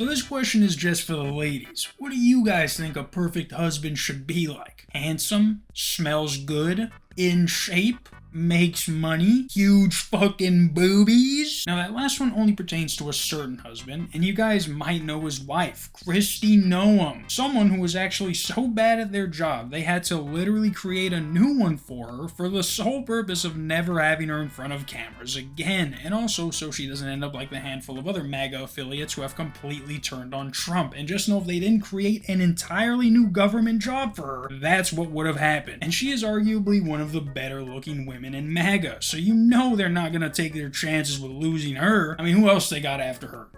So this question is just for the ladies. What do you guys think a perfect husband should be like? Handsome? Smells good? In shape? Makes money? Huge fucking boobies? Now that last one only pertains to a certain husband, and you guys might know his wife, Noems. Someone who was actually so bad at their job, they had to literally create a new one for her for the sole purpose of never having her in front of cameras again, and also so she doesn't end up like the handful of other MAGA affiliates who have completely turned on Trump. And just know if they didn't create an entirely new government job for her, that's what would have happened. And she is arguably one of the better looking women in MAGA, so you know they're not gonna take their chances with losing her. I mean, who else they got after her?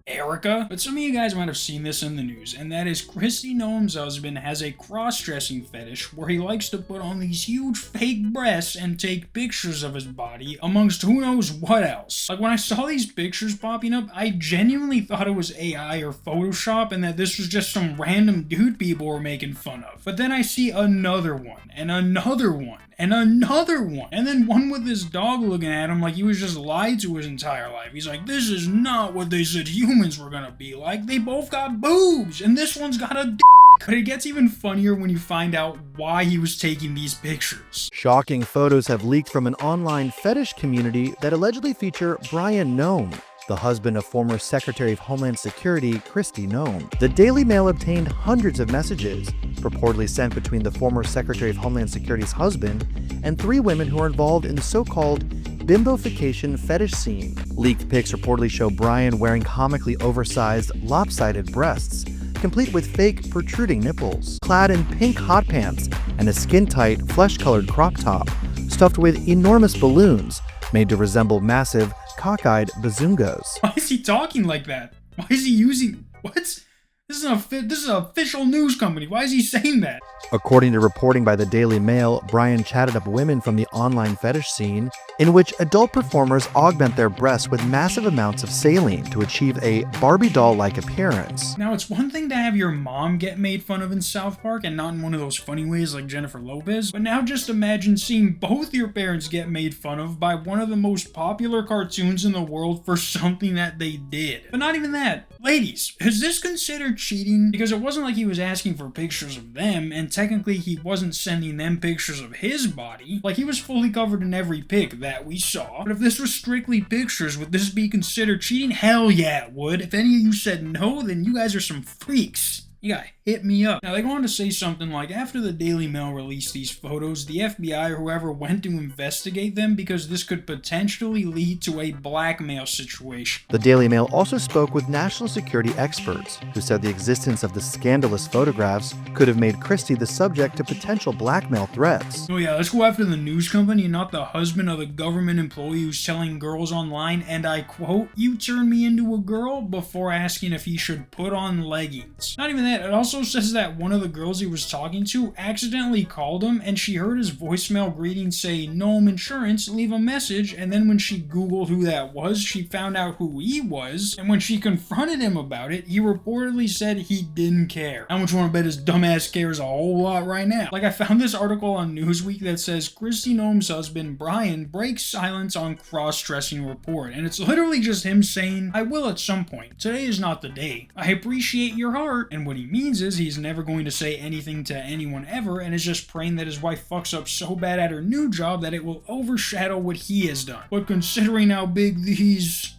Erica? But some of you guys might have seen this in the news, and that is Noems' husband has a cross-dressing fetish where he likes to put on these huge fake breasts and take pictures of his body amongst who knows what else. Like when I saw these pictures popping up, I genuinely thought it was AI or Photoshop and that this was just some random dude people were making fun of. But then I see another one, and another one, and another one, and then one with this dog looking at him like he was just lied to his entire life. He's like, this is not what they said humans were gonna be like. They both got boobs, and this one's got a d***. But it gets even funnier when you find out why he was taking these pictures. Shocking photos have leaked from an online fetish community that allegedly feature Brian Noems, the husband of former Secretary of Homeland Security Noems. The Daily Mail obtained hundreds of messages, purportedly sent between the former Secretary of Homeland Security's husband and 3 women who are involved in the so-called bimbofication fetish scene. Leaked pics reportedly show Brian wearing comically oversized, lopsided breasts, complete with fake protruding nipples, clad in pink hot pants and a skin-tight, flesh-colored crop top, stuffed with enormous balloons made to resemble massive, cockeyed bazungos. Why is he talking like that? Why is he using... What? This is an official news company. Why is he saying that? According to reporting by the Daily Mail, Brian chatted up women from the online fetish scene, in which adult performers augment their breasts with massive amounts of saline to achieve a Barbie doll-like appearance. Now, it's one thing to have your mom get made fun of in South Park, and not in one of those funny ways like Jennifer Lopez, but now just imagine seeing both your parents get made fun of by one of the most popular cartoons in the world for something that they did. But not even that. Ladies, is this considered cheating? Because it wasn't like he was asking for pictures of them, and technically he wasn't sending them pictures of his body. Like, he was fully covered in every pic that we saw. But if this was strictly pictures, would this be considered cheating? Hell yeah, it would. If any of you said no, then you guys are some freaks. You gotta hit me up. Now, they go on to say something like, after the Daily Mail released these photos, the FBI or whoever went to investigate them because this could potentially lead to a blackmail situation. The Daily Mail also spoke with national security experts who said the existence of the scandalous photographs could have made Christie the subject to potential blackmail threats. Oh yeah, let's go after the news company and not the husband of the government employee who's telling girls online, and I quote, "You turned me into a girl," before asking if he should put on leggings. Not even that, it also says that one of the girls he was talking to accidentally called him and she heard his voicemail greeting say, "Noem Insurance, leave a message," and then when she googled who that was, she found out who he was, and when she confronted him about it, he reportedly said he didn't care. How much you wanna bet his dumbass cares a whole lot right now? Like, I found this article on Newsweek that says Christie Noems' husband Brian breaks silence on cross-dressing report, and it's literally just him saying, "I will at some point. Today is not the day. I appreciate your heart," and what he means is he's never going to say anything to anyone ever, and is just praying that his wife fucks up so bad at her new job that it will overshadow what he has done. But considering how big these...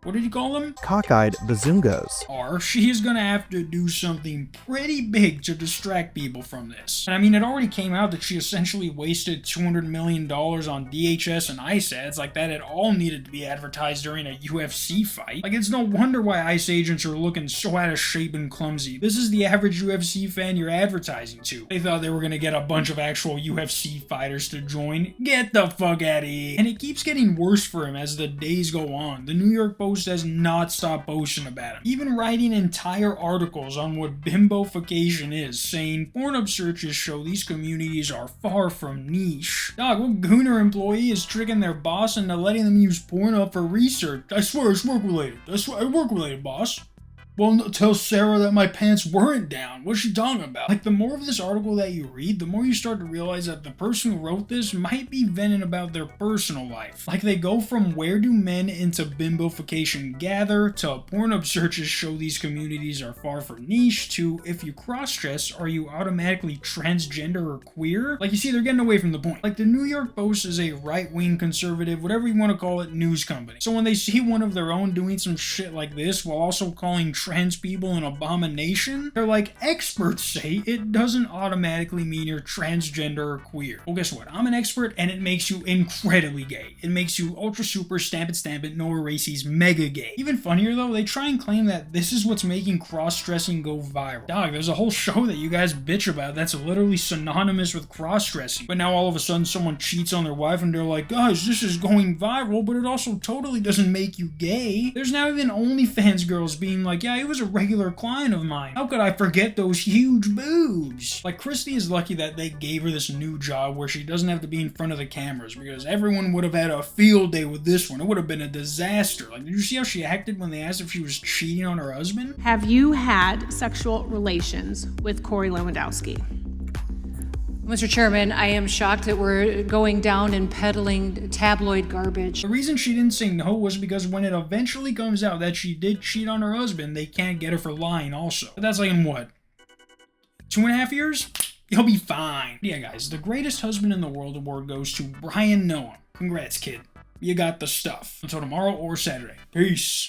what did you call them? Cockeyed bazungos. She is gonna have to do something pretty big to distract people from this. And I mean, it already came out that she essentially wasted $200 million on DHS and ICE ads like that. It all needed to be advertised during a UFC fight. Like, it's no wonder why ICE agents are looking so out of shape and clumsy. This is the average UFC fan you're advertising to. They thought they were gonna get a bunch of actual UFC fighters to join. Get the fuck out of here. And it keeps getting worse for him as the days go on. The New York Post has not stopped boasting about him, even writing entire articles on what bimbofication is, saying Pornhub searches show these communities are far from niche. Dog, what gooner employee is tricking their boss into letting them use Pornhub for research? I swear it's work related. I swear it's work related, boss. Well, no, tell Sarah that my pants weren't down. What's she talking about? Like, the more of this article that you read, the more you start to realize that the person who wrote this might be venting about their personal life. Like, they go from where do men into bimbofication gather, to Pornhub searches show these communities are far from niche, to if you cross-dress, are you automatically transgender or queer? Like, you see, they're getting away from the point. Like, the New York Post is a right-wing conservative, whatever you want to call it, news company. So when they see one of their own doing some shit like this while also calling trans people an abomination, they're like, experts say it doesn't automatically mean you're transgender or queer. Well, guess what? I'm an expert and it makes you incredibly gay. It makes you ultra super stamp it, no erases, mega gay. Even funnier though, they try and claim that this is what's making cross-dressing go viral. Dog, there's a whole show that you guys bitch about that's literally synonymous with cross-dressing. But now all of a sudden someone cheats on their wife and they're like, guys, this is going viral, but it also totally doesn't make you gay. There's now even OnlyFans girls being like, yeah, it was a regular client of mine. How could I forget those huge boobs? Like, Christy is lucky that they gave her this new job where she doesn't have to be in front of the cameras, because everyone would have had a field day with this one. It would have been a disaster. Like, did you see how she acted when they asked if she was cheating on her husband? Have you had sexual relations with Corey Lewandowski? Mr. Chairman, I am shocked that we're going down and peddling tabloid garbage. The reason she didn't say no was because when it eventually comes out that she did cheat on her husband, they can't get her for lying also. But that's like in what? 2.5 years? You'll be fine. Yeah, guys, the greatest husband in the world award goes to Brian Noems. Congrats, kid. You got the stuff. Until tomorrow or Saturday. Peace.